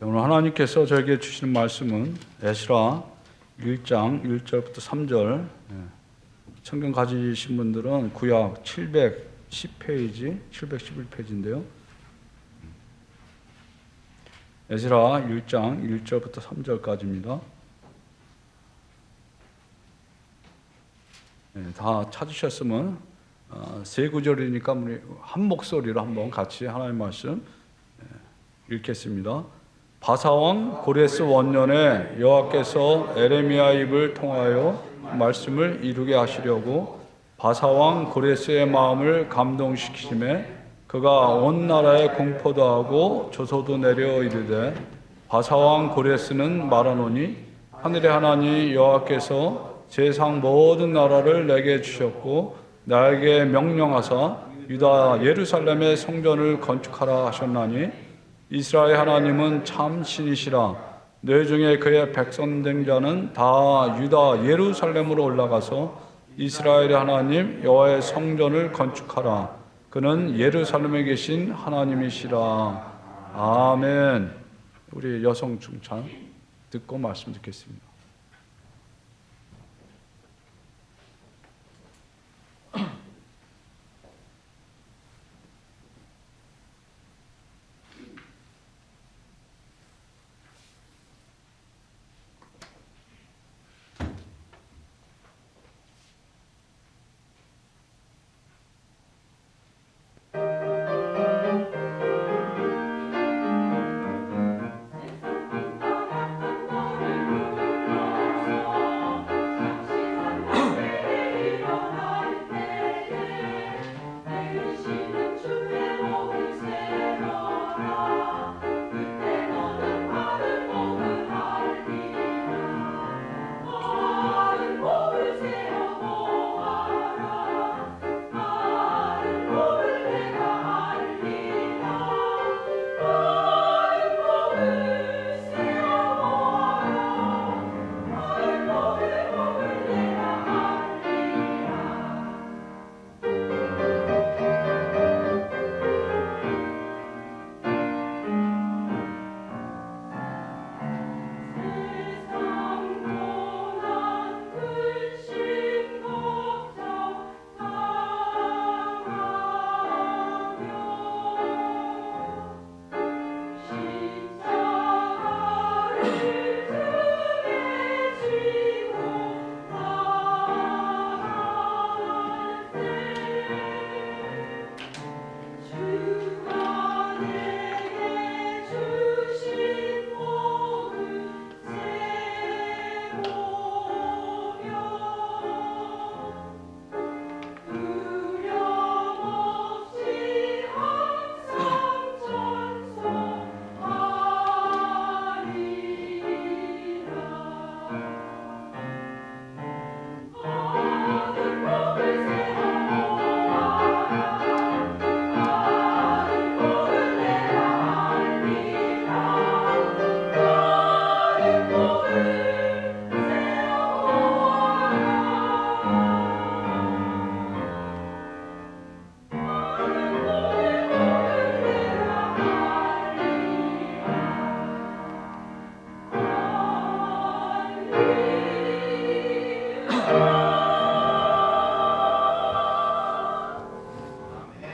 오늘 하나님께서 저에게 주시는 말씀은 에스라 1장 1절부터 3절. 성경 가지신 분들은 구약 710페이지, 711페이지인데요. 에스라 1장 1절부터 3절까지입니다. 다 찾으셨으면 세 구절이니까 우리 한 목소리로 한번 같이 하나님의 말씀 읽겠습니다. 바사왕 고레스 원년에 여호와께서 에레미야 입을 통하여 말씀을 이루게 하시려고 바사왕 고레스의 마음을 감동시키심에 그가 온 나라에 공포도 하고 조소도 내려 이르되 바사왕 고레스는 말하노니 하늘의 하나님 여호와께서 세상 모든 나라를 내게 주셨고 나에게 명령하사 유다 예루살렘의 성전을 건축하라 하셨나니 이스라엘 하나님은 참 신이시라. 너희 중에 그의 백성 된 자는 다 유다 예루살렘으로 올라가서 이스라엘의 하나님 여호와의 성전을 건축하라. 그는 예루살렘에 계신 하나님이시라. 아멘. 우리 여성 중찬 듣고 말씀 듣겠습니다.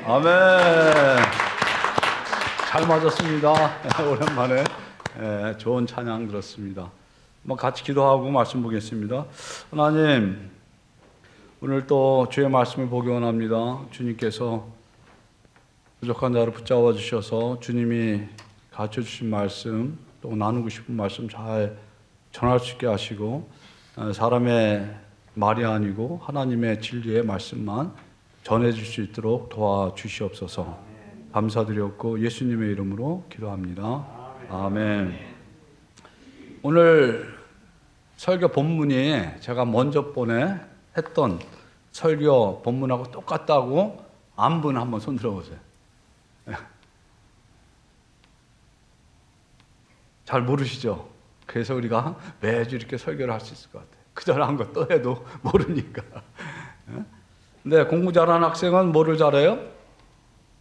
아멘. 잘 맞았습니다. 오랜만에 좋은 찬양 들었습니다. 같이 기도하고 말씀 보겠습니다. 하나님, 오늘 또 주의 말씀을 보기 원합니다. 주님께서 부족한 자를 붙잡아 주셔서 주님이 가르쳐 주신 말씀, 또 나누고 싶은 말씀 잘 전할 수 있게 하시고 사람의 말이 아니고 하나님의 진리의 말씀만 전해줄 수 있도록 도와주시옵소서. 감사드렸고 예수님의 이름으로 기도합니다. 아멘. 오늘 설교 본문이 제가 먼저 했던 설교 본문하고 똑같다고 안 분 한번 손 들어보세요. 잘 모르시죠? 그래서 우리가 매주 이렇게 설교를 할 수 있을 것 같아요. 그전에 한 거 또 해도 모르니까. 근데 공부 잘하는 학생은 뭐를 잘해요?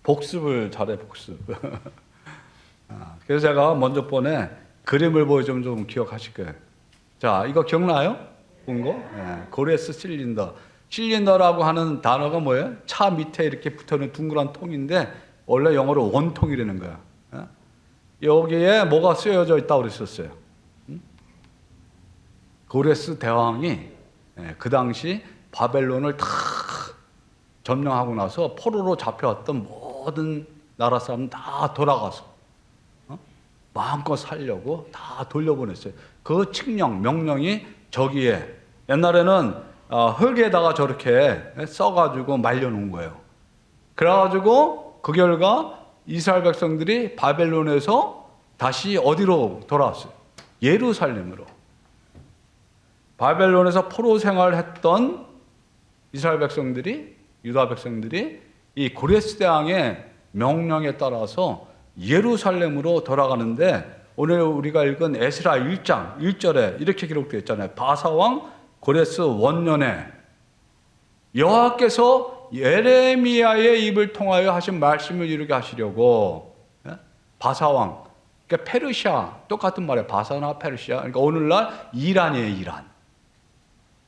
복습을 잘해, 복습. 그래서 제가 먼저 번에 그림을 보여주면 좀 기억하실 거예요. 자, 이거 기억나요? 본 거? 고레스 실린더. 실린더라고 하는 단어가 뭐예요? 차 밑에 이렇게 붙어있는 둥그란 통인데 원래 영어로 원통이라는 거야. 여기에 뭐가 쓰여져 있다고 그랬었어요. 고레스 대왕이 그 당시 바벨론을 다 점령하고 나서 포로로 잡혀왔던 모든 나라 사람 다 돌아가서 마음껏 살려고 다 돌려보냈어요. 그 칙령, 명령이 저기에 옛날에는 흙에다가 저렇게 써가지고 말려놓은 거예요. 그래가지고 그 결과 이스라엘 백성들이 바벨론에서 다시 어디로 돌아왔어요? 예루살렘으로. 바벨론에서 포로 생활했던 이스라엘 백성들이, 유다 백성들이 이 고레스 대왕의 명령에 따라서 예루살렘으로 돌아가는데 오늘 우리가 읽은 에스라 1장 1절에 이렇게 기록되어 있잖아요. 바사왕 고레스 원년에 여호와께서 예레미야의 입을 통하여 하신 말씀을 이루게 하시려고 바사왕, 그러니까 페르시아, 똑같은 말이에요. 바사나 페르시아. 그러니까 오늘날 이란이에요, 이란.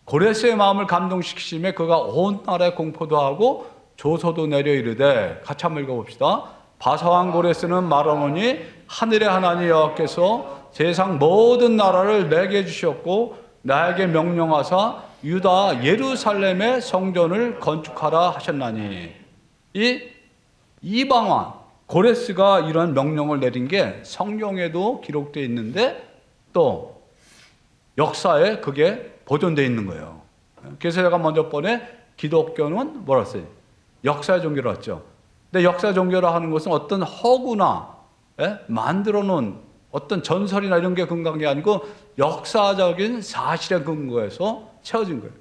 고레스의 마음을 감동시키심에 그가 온 나라에 공포도 하고 조서도 내려 이르되, 같이 한번 읽어봅시다. 바사왕 고레스는 말하노니 하늘의 하나님 여호와께서 세상 모든 나라를 내게 주셨고 나에게 명령하사 유다 예루살렘의 성전을 건축하라 하셨나니. 이 이방왕 고레스가 이런 명령을 내린 게 성경에도 기록되어 있는데 또 역사에 그게 보존되어 있는 거예요. 그래서 제가 먼저 번에 기독교는 뭐라 했어요? 역사 종교로 했죠. 근데 역사 종교라 하는 것은 어떤 허구나 만들어 놓은 어떤 전설이나 이런 게 근거한 게 아니고 역사적인 사실에 근거해서 채워진 거예요.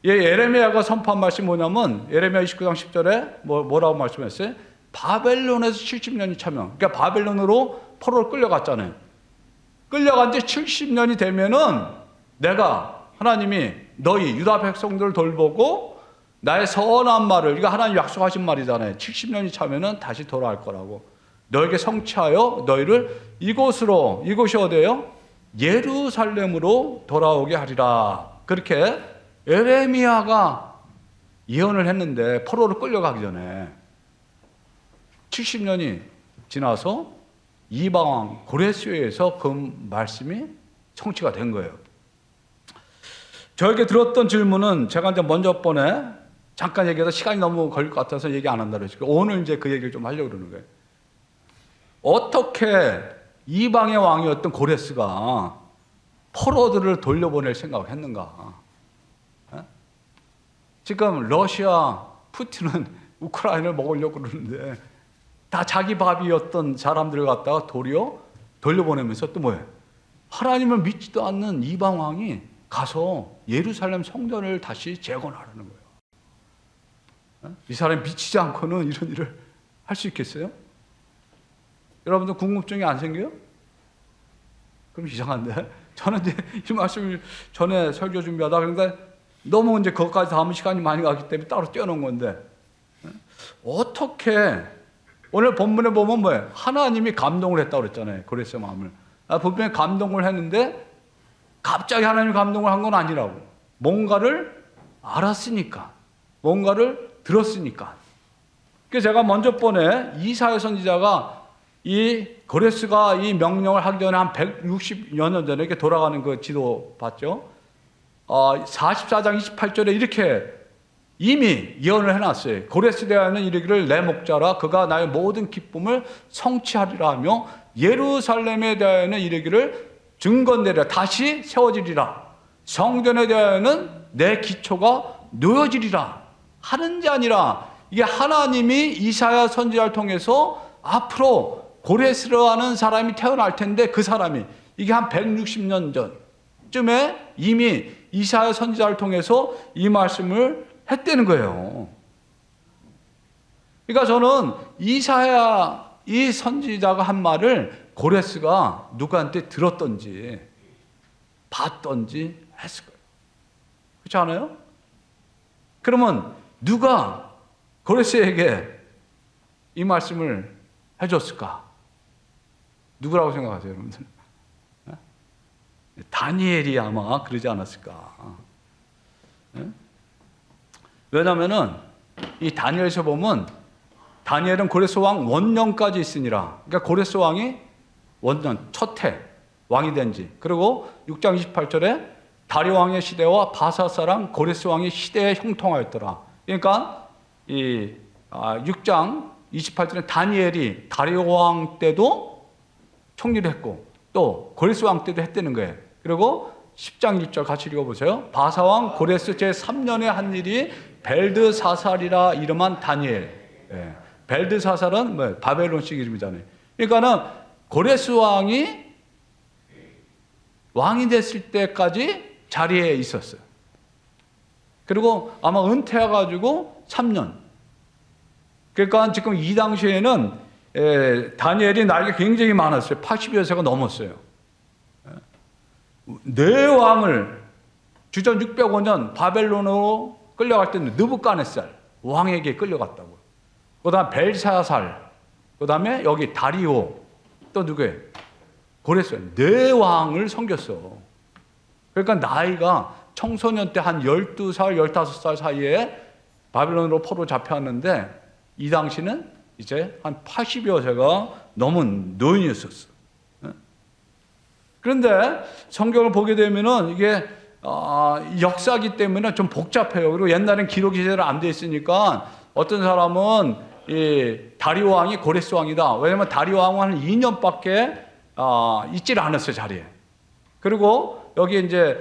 예레미야가 선포한 말씀이 뭐냐면 예레미야 29장 10절에 뭐라고 말씀했어요? 바벨론에서 70년이 차면, 그러니까 바벨론으로 포로를 끌려갔잖아요. 끌려간 지 70년이 되면은 내가 하나님이 너희 유다 백성들을 돌보고 나의 선한 말을, 이거 하나님 약속하신 말이잖아요. 70년이 차면은 다시 돌아올 거라고. 너에게 성취하여 너희를 이곳으로, 이곳이 어디예요? 예루살렘으로 돌아오게 하리라. 그렇게 예레미야가 예언을 했는데 포로로 끌려가기 전에 70년이 지나서 이방왕 고레스에 의해서 그 말씀이 성취가 된 거예요. 저에게 들었던 질문은 제가 이제 먼저 번에 잠깐 얘기해서 시간이 너무 걸릴 것 같아서 얘기 안 한다고 했어요. 오늘 이제 그 얘기를 좀 하려고 그러는 거예요. 어떻게 이방의 왕이었던 고레스가 포로들을 돌려보낼 생각을 했는가? 지금 러시아 푸틴은 우크라이나를 먹으려고 그러는데 다 자기 밥이었던 사람들을 갖다가 도리어 돌려보내면서 또 뭐예요? 하나님을 믿지도 않는 이방 왕이 가서 예루살렘 성전을 다시 재건하라는 거예요. 이 사람이 미치지 않고는 이런 일을 할 수 있겠어요? 여러분들 궁금증이 안 생겨요? 그럼 이상한데? 저는 이제 이 말씀을 전에 설교 준비하다 그러니까 너무 이제 그것까지 다 하면 시간이 많이 가기 때문에 따로 떼어놓은 건데 어떻게 오늘 본문에 보면 뭐예요? 하나님이 감동을 했다고 그랬잖아요. 고레스의 마음을. 분명히 감동을 했는데 갑자기 하나님이 감동을 한 건 아니라고. 뭔가를 알았으니까. 뭔가를 들었으니까. 그래서 제가 먼저 번에 이사야 선지자가 이 고레스가 이 명령을 하기 전에 한 160여 년 전에 이렇게 돌아가는 그 지도 봤죠? 44장 28절에 이렇게 이미 예언을 해놨어요. 고레스 대하여는 이르기를 내 목자라 그가 나의 모든 기쁨을 성취하리라 하며 예루살렘에 대하여는 이르기를 증건되리라 다시 세워지리라 성전에 대하여는 내 기초가 놓여지리라 하는 게 아니라 이게 하나님이 이사야 선지자를 통해서 앞으로 고레스라는 사람이 태어날 텐데 그 사람이 이게 한 160년 전쯤에 이미 이사야 선지자를 통해서 이 말씀을 했다는 거예요. 그러니까 저는 이사야 이 선지자가 한 말을 고레스가 누구한테 들었던지 봤던지 했을 거예요. 그렇지 않아요? 그러면 누가 고레스에게 이 말씀을 해줬을까? 누구라고 생각하세요, 여러분들? 다니엘이 아마 그러지 않았을까. 왜냐하면은 이 다니엘서 보면 다니엘은 고레스 왕 원년까지 있으니라. 그러니까 고레스 왕이 원년 첫 해 왕이 된 지. 그리고 6장 28절에 다리 왕의 시대와 바사 사람 고레스 왕의 시대에 형통하였더라. 그러니까 이 6장 28절에 다니엘이 다리오 왕 때도 총리를 했고 또 고레스 왕 때도 했다는 거예요. 그리고 10장 1절 같이 읽어보세요. 바사 왕 고레스 제3년에 한 일이 벨드사살이라 이름한 다니엘. 예. 벨드사살은 뭐 바벨론식 이름이잖아요. 그러니까는 고레스 왕이 됐을 때까지 자리에 있었어요. 그리고 아마 은퇴해가지고 3년. 그러니까 지금 이 당시에는 다니엘이 나이가 굉장히 많았어요. 80여 세가 넘었어요. 네 왕을 주전 605년 바벨론으로 끌려갈 때는 느부갓네살 왕에게 끌려갔다고. 그 다음에 벨사살, 그 다음에 여기 다리오, 또 누구예요? 고레스. 네 왕을 섬겼어. 그러니까 나이가 청소년 때 한 12살, 15살 사이에 바벨론으로 포로 잡혀왔는데 이 당시는 이제 한 80여 세가 넘은 노인이었었어. 그런데 성경을 보게 되면은 이게 역사기 때문에 좀 복잡해요. 그리고 옛날엔 기록이 제대로 안 돼 있으니까 어떤 사람은 이 다리오 왕이 고레스 왕이다. 왜냐면 다리오 왕은 한 2년밖에 있질 않았어요, 자리에. 그리고 여기 이제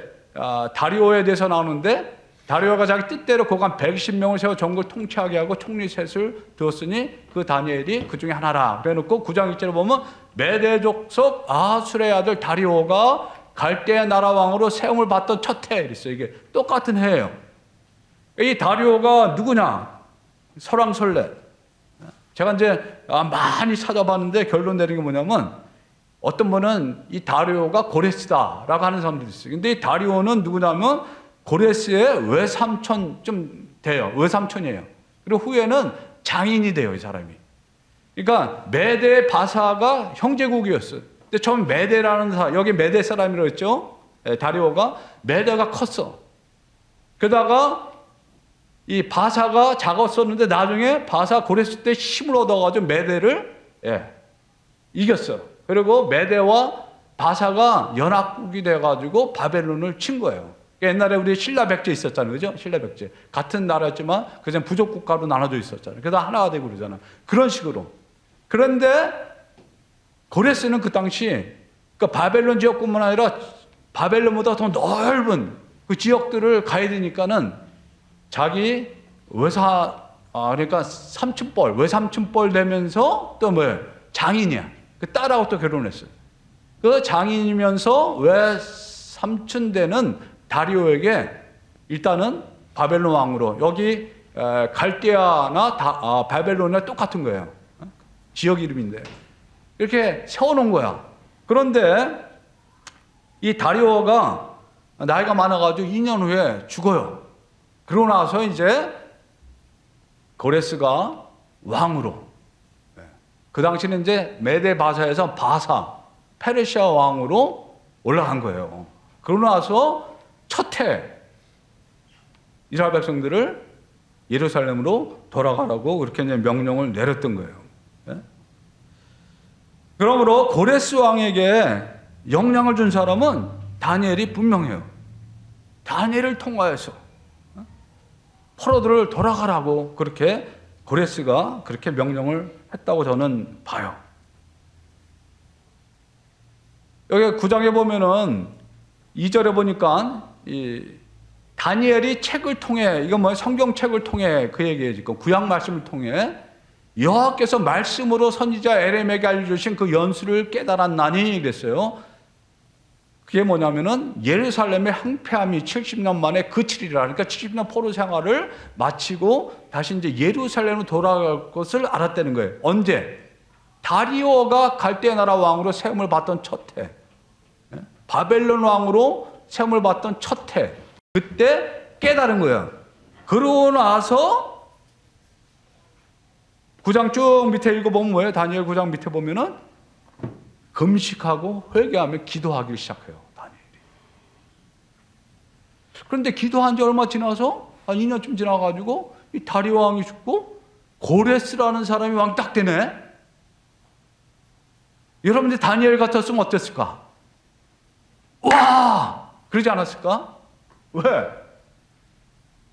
다리오에 대해서 나오는데 다리오가 자기 뜻대로 고관 120명을 세워 전국을 통치하게 하고 총리 셋을 두었으니 그 다니엘이 그 중에 하나라. 그래 놓고 9장 1절에 보면 메대 족속 아수르의 아들 다리오가 갈대아 나라 왕으로 세움을 받던 첫 해. 이랬어요. 이게 똑같은 해예요. 이 다리오가 누구냐? 설왕설래. 제가 이제 많이 찾아봤는데 결론 내린 게 뭐냐면 어떤 분은 이 다리오가 고레스다라고 하는 사람들이 있어요. 근데 이 다리오는 누구냐면 고레스의 외삼촌 돼요. 외삼촌이에요. 그리고 후에는 장인이 돼요, 이 사람이. 그러니까 메대 바사가 형제국이었어요. 근데 처음 메대라는 사람, 여기 메대 사람이라고 했죠. 다리오가 메대가 컸어. 게다가 이 바사가 작았었는데 나중에 바사 고레스 때 힘을 얻어가지고 메대를 이겼어. 그리고 메대와 바사가 연합국이 돼가지고 바벨론을 친 거예요. 옛날에 우리 신라 백제 있었잖아요. 그죠? 신라 백제. 같은 나라였지만 그냥 부족 국가로 나눠져 있었잖아요. 그래서 하나가 되고 그러잖아요. 그런 식으로. 그런데 고레스는 그 당시 그러니까 바벨론 지역뿐만 아니라 바벨론보다 더 넓은 그 지역들을 가야 되니까는 자기 그러니까 삼촌뻘, 외삼촌뻘 되면서 또 뭐예요? 장인이야. 그 딸하고 또 결혼했어요. 그 장인이면서 외삼촌 되는 다리오에게 일단은 바벨론 왕으로 여기 갈대아나 바벨론이나 똑같은 거예요. 지역 이름인데 이렇게 세워놓은 거야. 그런데 이 다리오가 나이가 많아가지고 2년 후에 죽어요. 그러고 나서 이제 고레스가 왕으로 그 당시는 이제 메데 바사에서 바사 페르시아 왕으로 올라간 거예요. 그러고 나서 첫 해 이스라엘 백성들을 예루살렘으로 돌아가라고 그렇게 이제 명령을 내렸던 거예요. 그러므로 고레스 왕에게 영향을 준 사람은 다니엘이 분명해요. 다니엘을 통하여서 포로들을 돌아가라고 그렇게 고레스가 그렇게 명령을 했다고 저는 봐요. 여기 9장에 보면은 2절에 보니까 이 다니엘이 책을 통해 이건 뭐예요? 성경책을 통해 그 얘기예요. 지금 구약 말씀을 통해 여호와께서 말씀으로 선지자 에레미야에게 알려주신 그 연수를 깨달았나니 그랬어요. 그게 뭐냐면은 예루살렘의 항폐함이 70년 만에 그치리라. 그러니까 70년 포로 생활을 마치고 다시 이제 예루살렘으로 돌아갈 것을 알았다는 거예요. 언제? 다리오가 갈대아 나라 왕으로 세움을 받던 첫 해. 바벨론 왕으로 세움을 받던 첫 해. 그때 깨달은 거예요. 그러고 나서 9장 쭉 밑에 읽어보면 뭐예요? 다니엘 9장 밑에 보면은 금식하고 회개하며 기도하기 시작해요, 다니엘이. 그런데 기도한 지 얼마 지나서 한 2년쯤 지나가지고 이 다리오 왕이 죽고 고레스라는 사람이 왕 딱 되네. 여러분들 다니엘 같았으면 어땠을까? 와! 그러지 않았을까? 왜?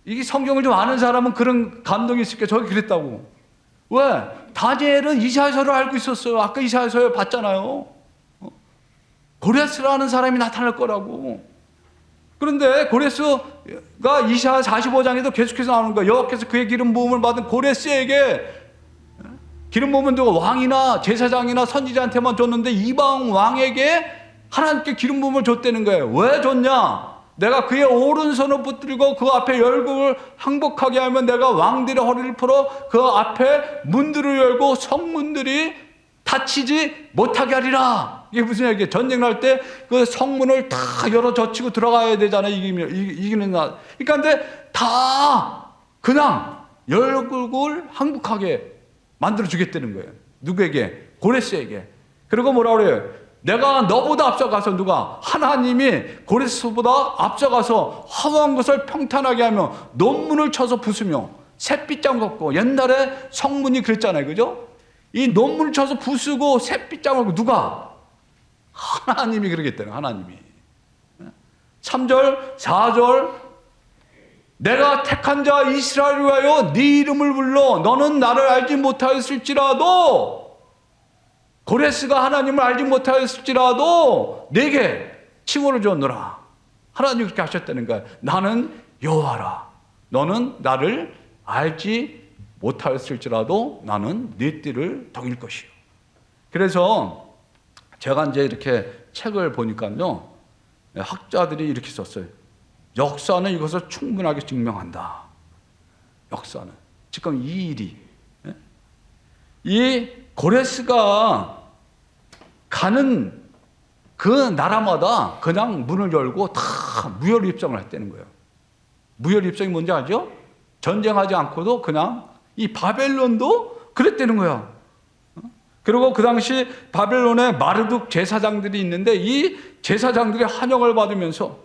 이게 성경을 좀 아는 사람은 그런 감동이 있을 게 저기 그랬다고. 왜? 다니엘은 이사야서를 알고 있었어요. 아까 이사야서에 봤잖아요. 고레스라는 사람이 나타날 거라고. 그런데 고레스가 이사야 45장에도 계속해서 나오는 거예요. 여호와께서 그의 기름 부음을 받은 고레스에게, 기름 부음은 누가 왕이나 제사장이나 선지자한테만 줬는데 이방 왕에게 하나님께 기름 부음을 줬다는 거예요. 왜 줬냐? 내가 그의 오른손을 붙들고 그 앞에 열국을 항복하게 하면 내가 왕들의 허리를 풀어 그 앞에 문들을 열고 성문들이 닫히지 못하게 하리라. 이게 무슨 얘기예요? 전쟁 날 때 그 성문을 다 열어 젖히고 들어가야 되잖아요. 이기는 날. 그러니까 근데 다 그냥 열국을 항복하게 만들어 주겠다는 거예요. 누구에게? 고레스에게. 그리고 뭐라 그래요? 내가 너보다 앞서가서, 누가? 하나님이 고레스보다 앞서가서 허무한 것을 평탄하게 하며 논문을 쳐서 부수며 샛빛장 걷고, 옛날에 성문이 그랬잖아요. 그죠? 이 논문을 쳐서 부수고 샛빛장 걷고, 누가? 하나님이 그러겠다는 거예요. 하나님이. 3절 4절 내가 택한 자 이스라엘을 위하여 네 이름을 불러 너는 나를 알지 못하였을지라도, 고레스가 하나님을 알지 못하였을지라도 내게 칭호를 주었노라. 하나님이 그렇게 하셨다는 거야. 나는 여호와라. 너는 나를 알지 못하였을지라도 나는 네 띠를 덕일 것이요. 그래서 제가 이제 이렇게 책을 보니까요, 학자들이 이렇게 썼어요. 역사는 이것을 충분하게 증명한다. 역사는 지금 이 일이, 이 고레스가 가는 그 나라마다 그냥 문을 열고 다 무혈 입성을 했다는 거예요. 무혈 입성이 뭔지 알죠? 전쟁하지 않고도 그냥, 이 바벨론도 그랬다는 거야. 그리고 그 당시 바벨론에 마르둑 제사장들이 있는데 이 제사장들이 환영을 받으면서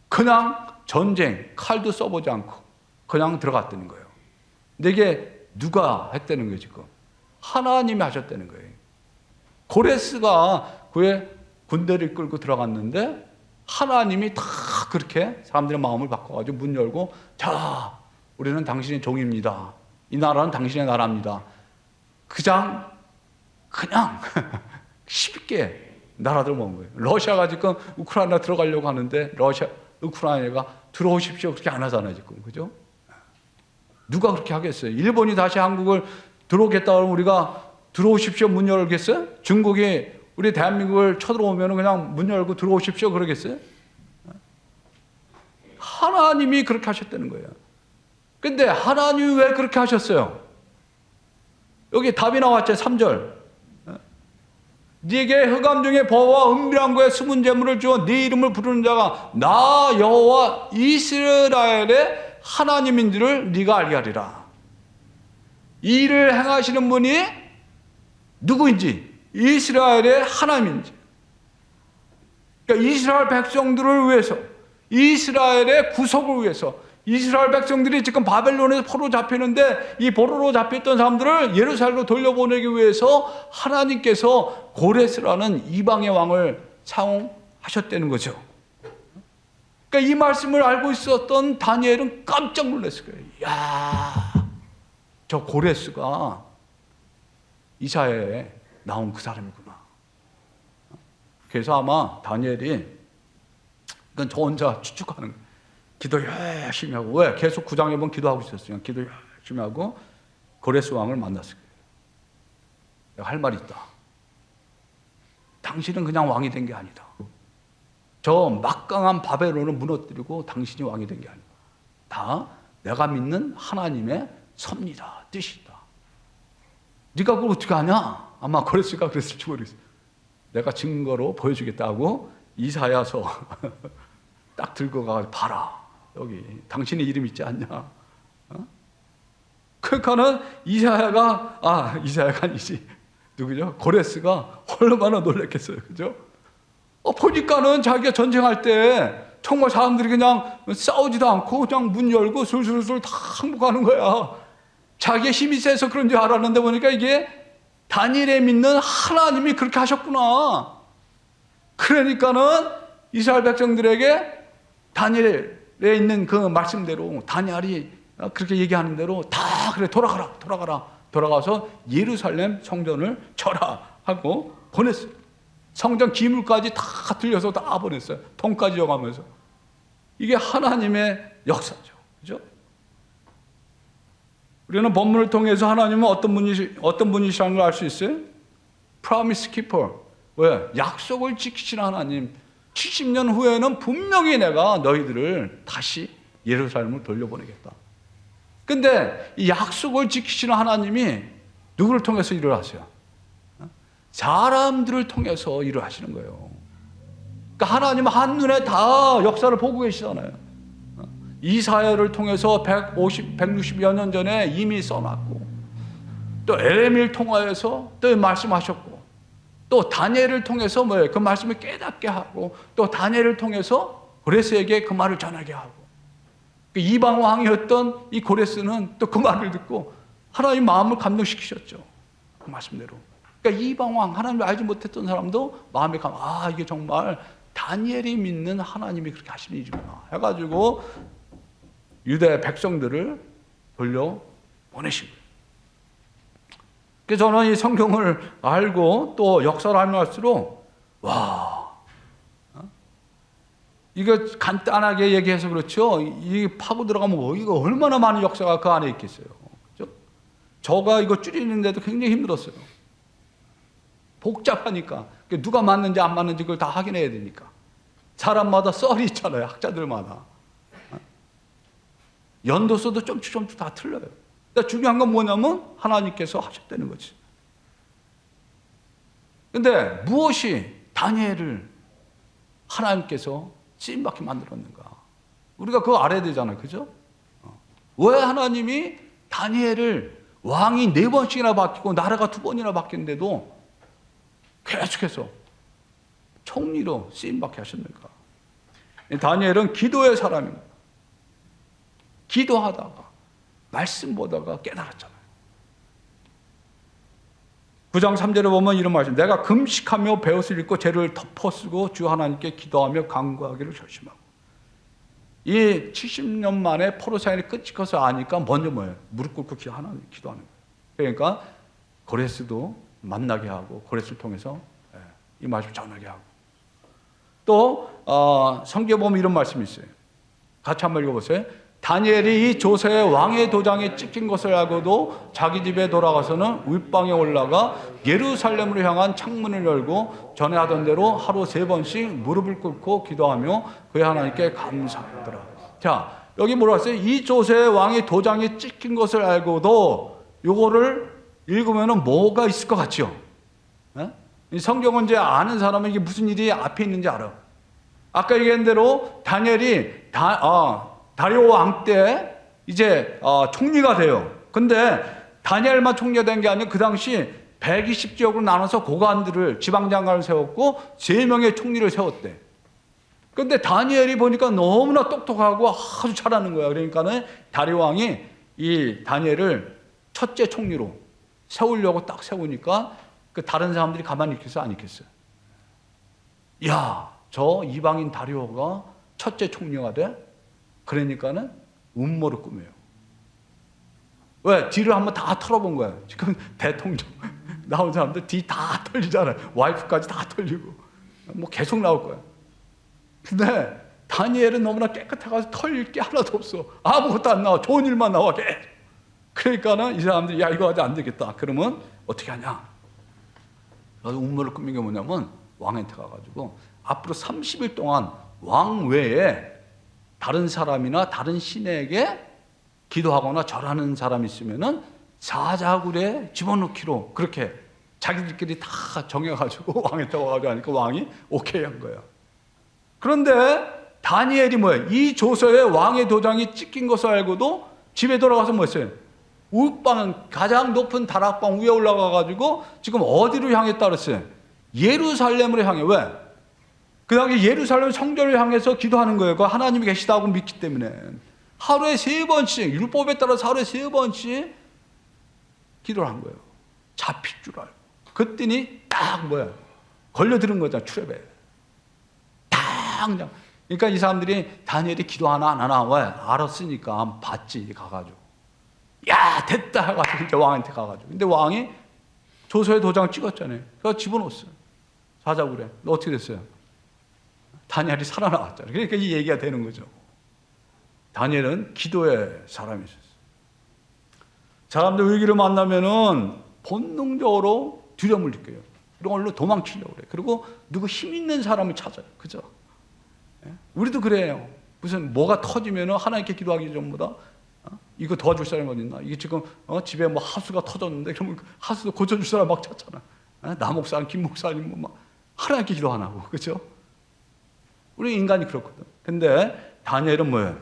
그냥 전쟁, 칼도 써보지 않고 그냥 들어갔다는 거예요. 근데 이게 누가 했다는 거예요, 지금? 하나님이 하셨다는 거예요. 고레스가 그의 군대를 끌고 들어갔는데 하나님이 다 그렇게 사람들의 마음을 바꿔가지고 문 열고, 자, 우리는 당신의 종입니다. 이 나라는 당신의 나라입니다. 그냥 쉽게 나라들 먹은 거예요. 러시아가 지금 우크라이나 들어가려고 하는데 우크라이나가 들어오십시오 그렇게 안 하잖아요, 지금. 그죠? 누가 그렇게 하겠어요? 일본이 다시 한국을 들어오겠다 그러면 우리가 들어오십시오 문 열겠어요? 중국이 우리 대한민국을 쳐들어오면 그냥 문 열고 들어오십시오 그러겠어요? 하나님이 그렇게 하셨다는 거예요. 근데 하나님이 왜 그렇게 하셨어요? 여기 답이 나왔죠. 3절. 네게 흑암 중에 보화와 은밀한 곳에 숨은 재물을 주어 네 이름을 부르는 자가 나 여호와 이스라엘의 하나님인 줄을 네가 알게 하리라. 이 일을 행하시는 분이 누구인지, 이스라엘의 하나님인지. 그러니까 이스라엘 백성들을 위해서, 이스라엘의 구속을 위해서, 이스라엘 백성들이 지금 바벨론에서 포로 잡히는데 이 포로로 잡혔던 사람들을 예루살렘으로 돌려보내기 위해서 하나님께서 고레스라는 이방의 왕을 사용하셨다는 거죠. 그러니까 이 말씀을 알고 있었던 다니엘은 깜짝 놀랐을 거예요. 야, 저 고레스가 이사야에 나온 그 사람이구나. 그래서 아마 다니엘이, 그건 저 혼자 추측하는 거예요. 기도 열심히 하고, 왜? 계속 9장에 보면 기도하고 있었어요. 기도 열심히 하고 고레스 왕을 만났을 거예요. 내가 할 말이 있다. 당신은 그냥 왕이 된 게 아니다. 저 막강한 바벨론을 무너뜨리고 당신이 왕이 된 게 아니다. 다 내가 믿는 하나님의 섭리다, 뜻이다. 네가 그걸 어떻게 아냐? 아마 고레스가 그랬을지 모르겠어요. 내가 증거로 보여주겠다고 이사야서 딱 들고 가서 봐라. 여기 당신의 이름 있지 않냐? 그러니까는 이사야가 아니지. 누구죠? 고레스가 얼마나 놀랐겠어요. 그죠? 보니까는 자기가 전쟁할 때 정말 사람들이 그냥 싸우지도 않고 그냥 문 열고 술술술 다 항복하는 거야. 자기의 힘이 세서 그런 줄 알았는데 보니까 이게 다니엘에 믿는 하나님이 그렇게 하셨구나. 그러니까는 이스라엘 백성들에게 다니엘에 있는 그 말씀대로 다니엘이 그렇게 얘기하는 대로 다 그래 돌아가서 예루살렘 성전을 절하하고 보냈어요. 성전 기물까지 다 들려서 다 보냈어요. 돈까지 줘가면서. 이게 하나님의 역사죠. 그죠? 우리는 본문을 통해서 하나님은 어떤 분이시라는 걸 알 수 있어요? Promise Keeper. 왜? 약속을 지키시는 하나님. 70년 후에는 분명히 내가 너희들을 다시 예루살렘을 돌려보내겠다. 근데 이 약속을 지키시는 하나님이 누구를 통해서 일을 하세요? 사람들을 통해서 일을 하시는 거예요. 그러니까 하나님은 한눈에 다 역사를 보고 계시잖아요. 이사야를 통해서 160여 년 전에 이미 써놨고, 또 에레미를 통하여서 또 말씀하셨고, 또 다니엘을 통해서 그 말씀을 깨닫게 하고, 또 다니엘을 통해서 고레스에게 그 말을 전하게 하고, 이방 왕이었던 이 고레스는 또 그 말을 듣고 하나님 마음을 감동시키셨죠. 그 말씀대로. 그러니까 이방 왕, 하나님을 알지 못했던 사람도 마음에 이게 정말 다니엘이 믿는 하나님이 그렇게 하시는 일이구나 해가지고 유대 백성들을 돌려 보내신 거예요. 그래서 저는 이 성경을 알고 또 역사를 알면할수록 이거 간단하게 얘기해서 그렇죠. 이 파고 들어가면 이거 얼마나 많은 역사가 그 안에 있겠어요. 그렇죠? 저가 이거 줄이는데도 굉장히 힘들었어요. 복잡하니까. 누가 맞는지 안 맞는지 그걸 다 확인해야 되니까. 사람마다 썰이 있잖아요. 학자들마다. 연도수도 좀씩 다 틀려요. 근데 중요한 건 뭐냐면 하나님께서 하셨다는 거지. 근데 무엇이 다니엘을 하나님께서 쓰임받게 만들었는가? 우리가 그거 알아야 되잖아요. 그죠? 왜 하나님이 다니엘을 왕이 4번씩이나 바뀌고 나라가 2번이나 바뀌는데도 계속해서 총리로 쓰임받게 하셨는가? 다니엘은 기도의 사람입니다. 기도하다가 말씀 보다가 깨달았잖아요. 9장 3절에 보면 이런 말씀, 내가 금식하며 베옷을 입고 죄를 덮어쓰고 주 하나님께 기도하며 간구하기를 결심하고. 이 70년 만에 포로 사역이 끝이 것을 아니까 먼저 무릎 꿇고 기도하는 거예요. 그러니까 고레스도 만나게 하고 고레스를 통해서 이 말씀을 전하게 하고. 또 성경에 보면 이런 말씀이 있어요. 같이 한번 읽어보세요. 다니엘이 이 조세의 왕의 도장에 찍힌 것을 알고도 자기 집에 돌아가서는 윗방에 올라가 예루살렘으로 향한 창문을 열고 전에 하던 대로 하루 3번씩 무릎을 꿇고 기도하며 그의 하나님께 감사하더라. 자, 여기 뭐라고 했어요? 이 조세의 왕의 도장에 찍힌 것을 알고도 요거를 읽으면 뭐가 있을 것 같죠? 이 성경은 이제 아는 사람은 이게 무슨 일이 앞에 있는지 알아. 아까 얘기한 대로 다니엘이 다리오 왕 때 이제 총리가 돼요. 근데 다니엘만 총리가 된 게 아니라 그 당시 120지역으로 나눠서 고관들을 지방장관을 세웠고 3명의 총리를 세웠대. 근데 다니엘이 보니까 너무나 똑똑하고 아주 잘하는 거야. 그러니까는 다리오 왕이 이 다니엘을 첫째 총리로 세우려고 딱 세우니까 그 다른 사람들이 가만히 있겠어요? 안 있겠어요? 야, 저 이방인 다리오가 첫째 총리가 돼? 그러니까는 음모를 꾸며요. 왜? 뒤를 한번 다 털어본 거야. 지금 대통령 나온 사람들 뒤 다 털리잖아요. 와이프까지 다 털리고 뭐 계속 나올 거야. 근데 다니엘은 너무나 깨끗해가지고 털릴 게 하나도 없어. 아무것도 안 나와. 좋은 일만 나와. 그러니까는 이 사람들이 야 이거 아직 안 되겠다. 그러면 어떻게 하냐? 그래서 음모를 꾸민 게 뭐냐면 왕한테 가가지고 앞으로 30일 동안 왕 외에 다른 사람이나 다른 신에게 기도하거나 절하는 사람이 있으면은 사자굴에 집어넣기로 그렇게 자기들끼리 다 정해가지고 왕한테 와가지고 하니까 왕이 오케이 한 거야. 그런데 다니엘이 뭐예요? 이 조서에 왕의 도장이 찍힌 것을 알고도 집에 돌아가서 뭐 했어요? 우방 가장 높은 다락방 위에 올라가가지고 지금 어디로 향했다 그랬어요? 예루살렘으로 향해. 왜? 그 당시 예루살렘 성전을 향해서 기도하는 거예요. 그 하나님이 계시다고 믿기 때문에. 하루에 3번씩, 율법에 따라서 하루에 3번씩 기도를 한 거예요. 잡힐 줄 알고. 그랬더니 딱 뭐야? 걸려들은 거잖아, 트랩에. 딱 그냥. 그러니까 이 사람들이 다니엘이 기도하나 안 하나, 왜? 알았으니까 봤지, 가가지고. 야, 됐다 해가지고 이제 왕한테 가가지고. 근데 왕이 조서에 도장 찍었잖아요. 그래서 집어넣었어요. 사자고 그래. 어떻게 됐어요? 다니엘이 살아나왔잖아요. 그러니까 이 얘기가 되는 거죠. 다니엘은 기도의 사람이 있었어요. 사람들 위기를 만나면은 본능적으로 두려움을 느껴요. 이런 걸로 도망치려고 그래요. 그리고 누구 힘 있는 사람을 찾아요. 그죠? 우리도 그래요. 무슨 뭐가 터지면은 하나님께 기도하기 전보다 이거 도와줄 사람이 어디 있나? 이게 지금 집에 뭐 하수가 터졌는데 그러면 하수도 고쳐줄 사람 막 찾잖아. 나 목사님, 김 목사님 뭐 막 하나님께 기도 안 하고, 그죠? 우리 인간이 그렇거든. 근데 다니엘은 뭐예요?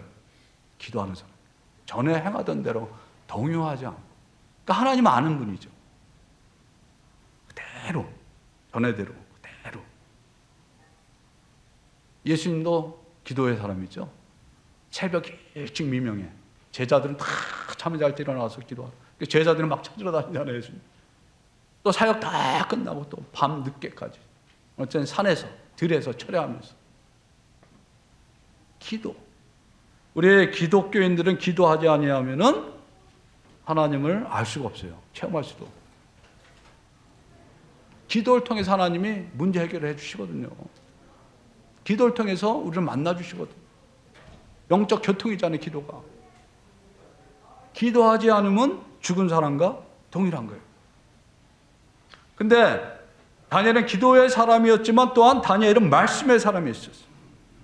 기도하는 사람. 전에 행하던 대로 동요하지 않고. 그러니까 하나님 아는 분이죠. 그대로, 전에대로, 그대로. 예수님도 기도의 사람이죠. 새벽 일찍 미명에 제자들은 다 잠이 잘 때 일어나서 기도하고, 제자들은 막 찾으러 다니잖아요, 예수님. 또 사역 다 끝나고 또 밤 늦게까지. 어쨌든 산에서, 들에서 철야하면서. 기도. 우리 기독교인들은 기도하지 아니하면은 하나님을 알 수가 없어요. 체험할 수도. 기도를 통해서 하나님이 문제 해결을 해 주시거든요. 기도를 통해서 우리를 만나 주시거든요. 영적 교통이잖아요, 기도가. 기도하지 않으면 죽은 사람과 동일한 거예요. 근데 다니엘은 기도의 사람이었지만 또한 다니엘은 말씀의 사람이 있었어요.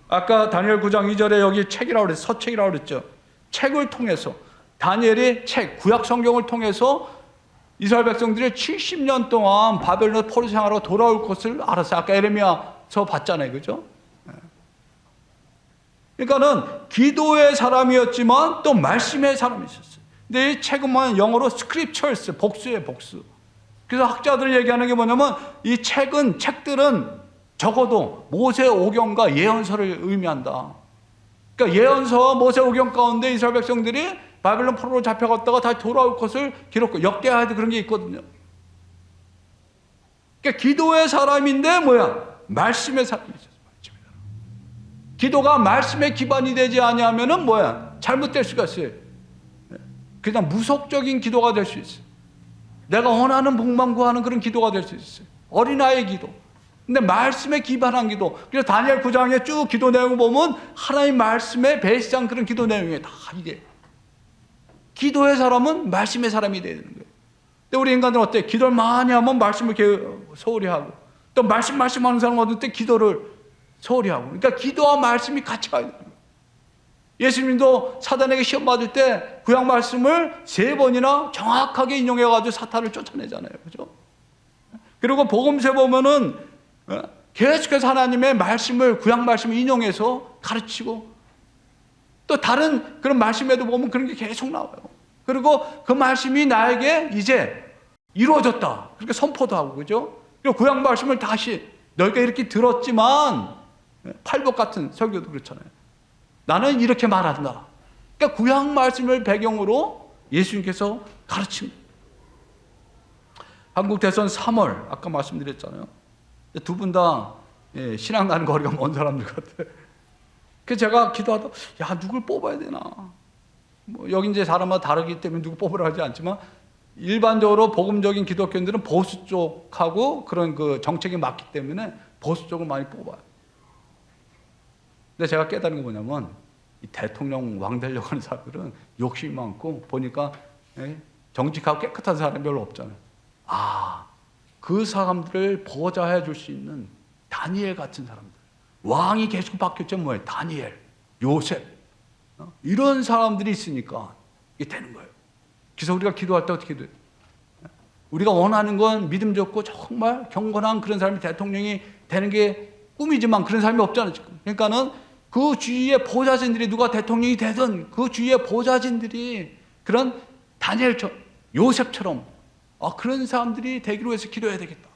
아까 다니엘 9장 2절에 여기 책이라고 그랬어요. 서책이라고 그랬죠. 책을 통해서 다니엘이 책, 구약 성경을 통해서 이스라엘 백성들이 70년 동안 바벨론 포로 생활하고 돌아올 것을 알았어요. 아까 에레미야서 봤잖아요. 그죠? 그러니까는 기도의 사람이었지만 또 말씀의 사람이 있었어요. 근데 이 책은 뭐 영어로 scriptures, 복수예요, 복수. 그래서 학자들이 얘기하는 게 뭐냐면 이 책들은 적어도 모세 오경과 예언서를 의미한다. 그러니까 예언서와 모세 오경 가운데 이스라엘 백성들이 바벨론 포로로 잡혀갔다가 다시 돌아올 것을 기록하고 역대하에도 그런 게 있거든요. 그러니까 기도의 사람인데 뭐야? 말씀의 사람이 있어요. 기도가 말씀의 기반이 되지 아니하면은 뭐야? 잘못될 수가 있어요. 그냥 무속적인 기도가 될 수 있어요. 내가 원하는 복만 구하는 그런 기도가 될 수 있어요. 어린아이의 기도. 근데 말씀에 기반한 기도. 그래서 다니엘 9장에 쭉 기도 내용을 보면 하나님 말씀에 베이스한 그런 기도 내용이 다 이게. 기도의 사람은 말씀의 사람이 돼야 되는 거예요. 근데 우리 인간들은 어때? 기도를 많이 하면 말씀을 소홀히 하고, 또 말씀하는 사람은 어떨 때 기도를 소홀히 하고. 그러니까 기도와 말씀이 같이 가야 돼요. 예수님도 사단에게 시험 받을 때 구약 말씀을 3번이나 정확하게 인용해가지고 사탄을 쫓아내잖아요. 그죠? 그리고 복음서에 보면은 계속해서 하나님의 말씀을, 구약 말씀을 인용해서 가르치고, 또 다른 그런 말씀에도 보면 그런 게 계속 나와요. 그리고 그 말씀이 나에게 이제 이루어졌다. 그렇게 선포도 하고, 그죠? 그리고 구약 말씀을 다시 너희가 이렇게 들었지만, 팔복 같은 설교도 그렇잖아요. 나는 이렇게 말한다. 그러니까 구약 말씀을 배경으로 예수님께서 가르친 거예요. 한국 대선 3월, 아까 말씀드렸잖아요. 두 분 다 신앙 나는 거리가 먼 사람들 같아요. 그래서 제가 기도하다, 야, 누굴 뽑아야 되나. 뭐 여기 이제 사람마다 다르기 때문에 누구 뽑으라 하지 않지만, 일반적으로 복음적인 기독교인들은 보수 쪽하고 그런 그 정책이 맞기 때문에 보수 쪽을 많이 뽑아요. 근데 제가 깨달은 게 뭐냐면, 이 대통령 왕 되려고 하는 사람들은 욕심이 많고, 보니까 정직하고 깨끗한 사람이 별로 없잖아요. 그 사람들을 보좌해 줄 수 있는 다니엘 같은 사람들. 왕이 계속 바뀌었죠. 뭐예요? 다니엘, 요셉. 이런 사람들이 있으니까 이게 되는 거예요. 그래서 우리가 기도할 때 어떻게 돼요? 우리가 원하는 건 믿음 좋고 정말 경건한 그런 사람이 대통령이 되는 게 꿈이지만 그런 사람이 없잖아요, 지금. 그러니까는 그 주위의 보좌진들이, 누가 대통령이 되든 그 주위의 보좌진들이 그런 다니엘처럼, 요셉처럼 그런 사람들이 되기로 해서 기도해야 되겠다.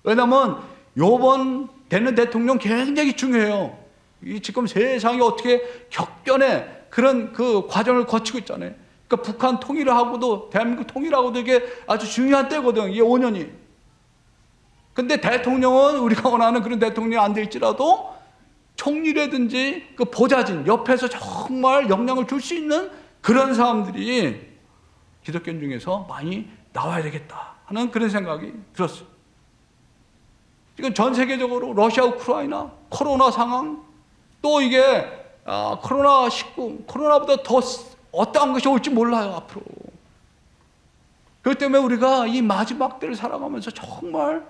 왜냐하면 이번 되는 대통령 굉장히 중요해요. 이 지금 세상이 어떻게 격변의 그런 그 과정을 거치고 있잖아요. 그러니까 북한 통일을 하고도 대한민국 통일하고도 이게 아주 중요한 때거든. 이게 5년이. 근데 대통령은 우리가 원하는 그런 대통령이 안 될지라도 총리라든지 그 보좌진 옆에서 정말 영향을 줄 수 있는 그런 사람들이 기독교 중에서 많이 나와야 되겠다 하는 그런 생각이 들었어요. 지금 전 세계적으로 러시아, 우크라이나, 코로나 상황, 또 이게 코로나19, 코로나보다 더 어떠한 것이 올지 몰라요, 앞으로. 그렇기 때문에 우리가 이 마지막 때를 살아가면서 정말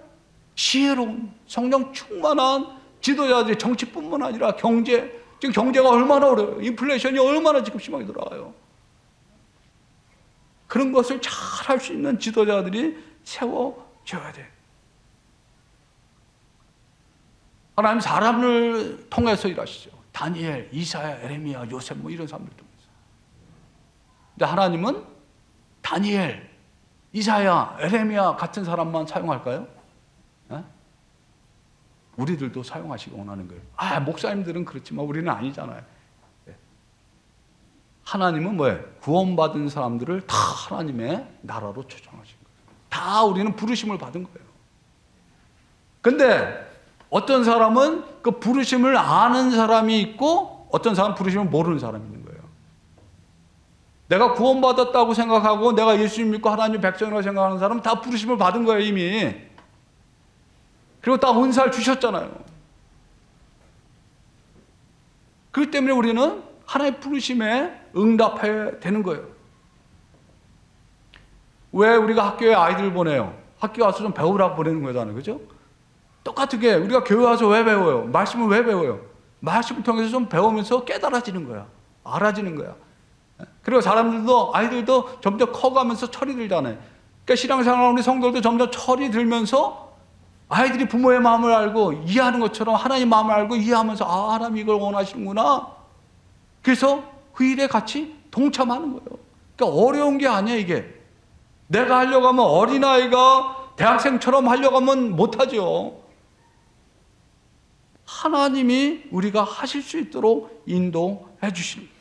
지혜로운 성령 충만한 지도자들이 정치뿐만 아니라 경제, 지금 경제가 얼마나 어려워요. 인플레이션이 얼마나 지금 심하게 돌아가요. 그런 것을 잘 할 수 있는 지도자들이 세워져야 돼. 하나님 사람을 통해서 일하시죠. 다니엘, 이사야, 에레미야, 요셉 뭐 이런 사람들 통해서. 근데 하나님은 다니엘, 이사야, 에레미야 같은 사람만 사용할까요? 네? 우리들도 사용하시기 원하는 거예요. 목사님들은 그렇지만 우리는 아니잖아요. 네. 하나님은 뭐예요? 구원받은 사람들을 다 하나님의 나라로 초청하신 거예요. 다 우리는 부르심을 받은 거예요. 근데 어떤 사람은 그 부르심을 아는 사람이 있고 어떤 사람은 부르심을 모르는 사람이 있는 거예요. 내가 구원받았다고 생각하고 내가 예수님 믿고 하나님 백성이라고 생각하는 사람은 다 부르심을 받은 거예요, 이미. 그리고 다 은사를 주셨잖아요. 그렇기 때문에 우리는 하나님의 부르심에 응답해야 되는 거예요. 왜 우리가 학교에 아이들 보내요? 학교 가서 좀 배우라고 보내는 거잖아요. 그죠? 똑같게 우리가 교회 와서 왜 배워요? 말씀을 왜 배워요? 말씀을 통해서 좀 배우면서 깨달아지는 거야. 알아지는 거야. 그리고 사람들도, 아이들도 점점 커가면서 철이 들잖아요. 그러니까 신앙생활 우리 성도들도 점점 철이 들면서 아이들이 부모의 마음을 알고 이해하는 것처럼 하나님 마음을 알고 이해하면서 하나님 이걸 원하시는구나. 그래서 그 일에 같이 동참하는 거예요. 그러니까 어려운 게 아니야, 이게. 내가 하려고 하면 어린아이가 대학생처럼 하려고 하면 못하죠. 하나님이 우리가 하실 수 있도록 인도해 주시는 거예요.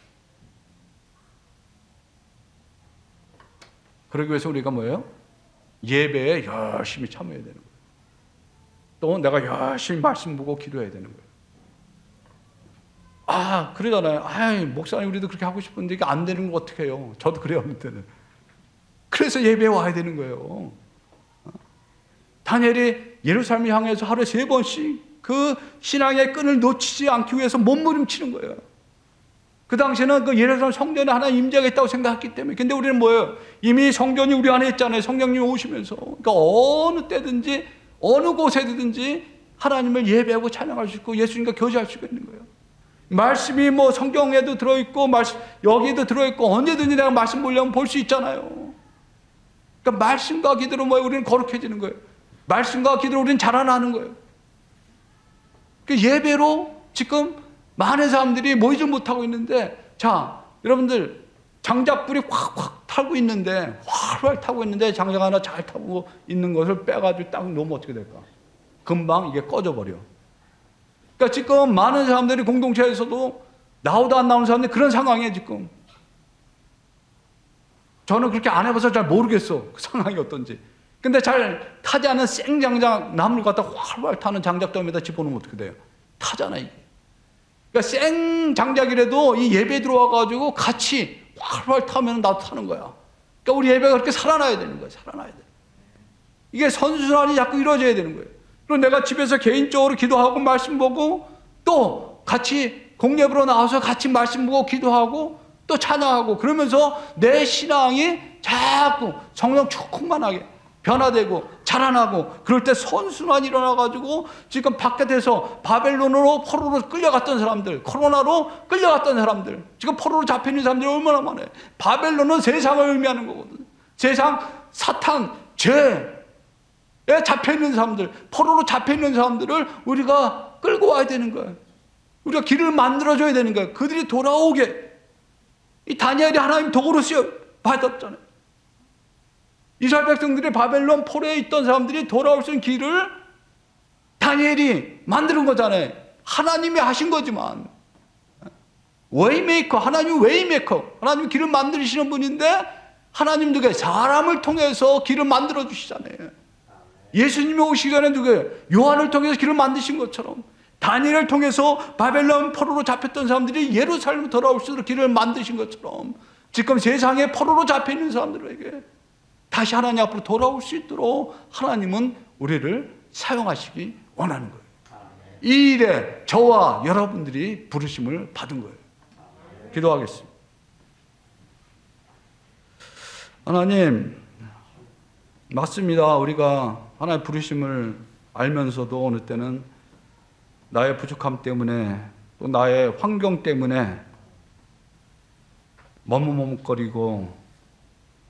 그러기 위해서 우리가 뭐예요? 예배에 열심히 참여해야 되는 거예요. 또 내가 열심히 말씀 보고 기도해야 되는 거예요. 그러잖아요. 목사님 우리도 그렇게 하고 싶은데 이게 안 되는 거 어떻게 해요? 저도 그래요, 그때는. 그래서 예배에 와야 되는 거예요. 다니엘이 예루살렘 향해서 하루에 3번씩 그 신앙의 끈을 놓치지 않기 위해서 몸부림치는 거예요. 그 당시에는 그 예루살렘 성전에 하나님 임재가 있다고 생각했기 때문에. 근데 우리는 뭐예요? 이미 성전이 우리 안에 있잖아요. 성령님이 오시면서. 그러니까 어느 때든지 어느 곳에든지 하나님을 예배하고 찬양할 수 있고 예수님과 교제할 수가 있는 거예요. 말씀이 뭐 성경에도 들어있고 여기도 들어있고 언제든지 내가 말씀 보려면 볼 수 있잖아요. 그러니까 말씀과 기도로 뭐예요? 우리는 거룩해지는 거예요. 말씀과 기도로 우리는 자라나는 거예요. 그 예배로 지금 많은 사람들이 모이지 못하고 있는데, 자, 여러분들 장작불이 확확 타고 있는데, 활활 타고 있는데 장작 하나 잘 타고 있는 것을 빼가지고 딱 놓으면 어떻게 될까? 금방 이게 꺼져버려. 그러니까 지금 많은 사람들이 공동체에서도 나오다 안 나오는 사람들이 그런 상황이에요, 지금. 저는 그렇게 안 해봐서 잘 모르겠어, 그 상황이 어떤지. 근데 잘 타지 않은 생장작, 나무를 갖다 활활 타는 장작더미에다 집어넣으면 어떻게 돼요? 타잖아, 이게. 그러니까 생장작이라도 이 예배에 들어와가지고 같이 활활 타면 나도 타는 거야. 그러니까 우리 예배가 그렇게 살아나야 되는 거야, 살아나야 돼. 이게 선순환이 자꾸 이루어져야 되는 거예요. 그리고 내가 집에서 개인적으로 기도하고 말씀 보고 또 같이 공예부로 나와서 같이 말씀 보고 기도하고 또 찬양하고 그러면서 내 신앙이 자꾸 성령 충만하게 변화되고 자라나고 그럴 때 선순환이 일어나가지고 지금 바깥에서 바벨론으로 포로로 끌려갔던 사람들, 코로나로 끌려갔던 사람들, 지금 포로로 잡혀있는 사람들이 얼마나 많아요. 바벨론은 세상을 의미하는 거거든. 세상, 사탄, 죄에 잡혀있는 사람들, 포로로 잡혀있는 사람들을 우리가 끌고 와야 되는 거예요. 우리가 길을 만들어줘야 되는 거예요. 그들이 돌아오게. 이 다니엘이 하나님 도구로 쓰여 받았잖아요. 이스라엘 백성들이 바벨론 포로에 있던 사람들이 돌아올 수 있는 길을 다니엘이 만드는 거잖아요. 하나님이 하신 거지만. 웨이메이커, 하나님 웨이메이커. 하나님 길을 만드시는 분인데 하나님 누구예요? 사람을 통해서 길을 만들어 주시잖아요. 예수님이 오시기 전에 누구예요? 요한을 통해서 길을 만드신 것처럼 다니엘을 통해서 바벨론 포로로 잡혔던 사람들이 예루살렘으로 돌아올 수 있도록 길을 만드신 것처럼 지금 세상에 포로로 잡혀있는 사람들에게 다시 하나님 앞으로 돌아올 수 있도록 하나님은 우리를 사용하시기 원하는 거예요. 이 일에 저와 여러분들이 부르심을 받은 거예요. 기도하겠습니다. 하나님, 맞습니다. 우리가 하나님의 부르심을 알면서도 어느 때는 나의 부족함 때문에 또 나의 환경 때문에 머뭇머뭇거리고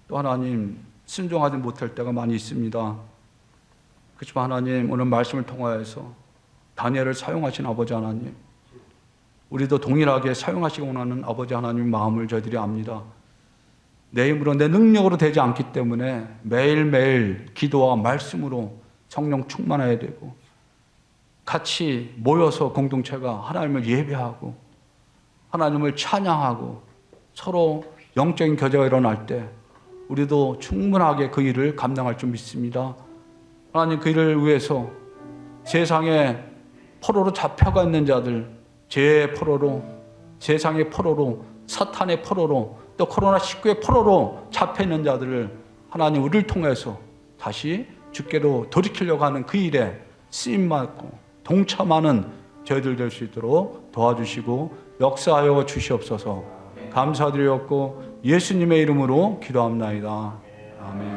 또 하나님 순종하지 못할 때가 많이 있습니다. 그렇지만 하나님 오늘 말씀을 통하여서 다니엘을 사용하신 아버지 하나님, 우리도 동일하게 사용하시기 원하는 아버지 하나님의 마음을 저희들이 압니다. 내 힘으로 내 능력으로 되지 않기 때문에 매일매일 기도와 말씀으로 성령 충만해야 되고 같이 모여서 공동체가 하나님을 예배하고 하나님을 찬양하고 서로 영적인 교제가 일어날 때 우리도 충분하게 그 일을 감당할 줄 믿습니다. 하나님, 그 일을 위해서 세상에 포로로 잡혀가 있는 자들, 죄의 포로로, 세상의 포로로, 사탄의 포로로, 또 코로나19의 포로로 잡혀있는 자들을 하나님 우리를 통해서 다시 주께로 돌이키려고 하는 그 일에 쓰임받고 동참하는 저희들 될 수 있도록 도와주시고 역사하여 주시옵소서. 감사드렸고 예수님의 이름으로 기도합나이다. 아멘.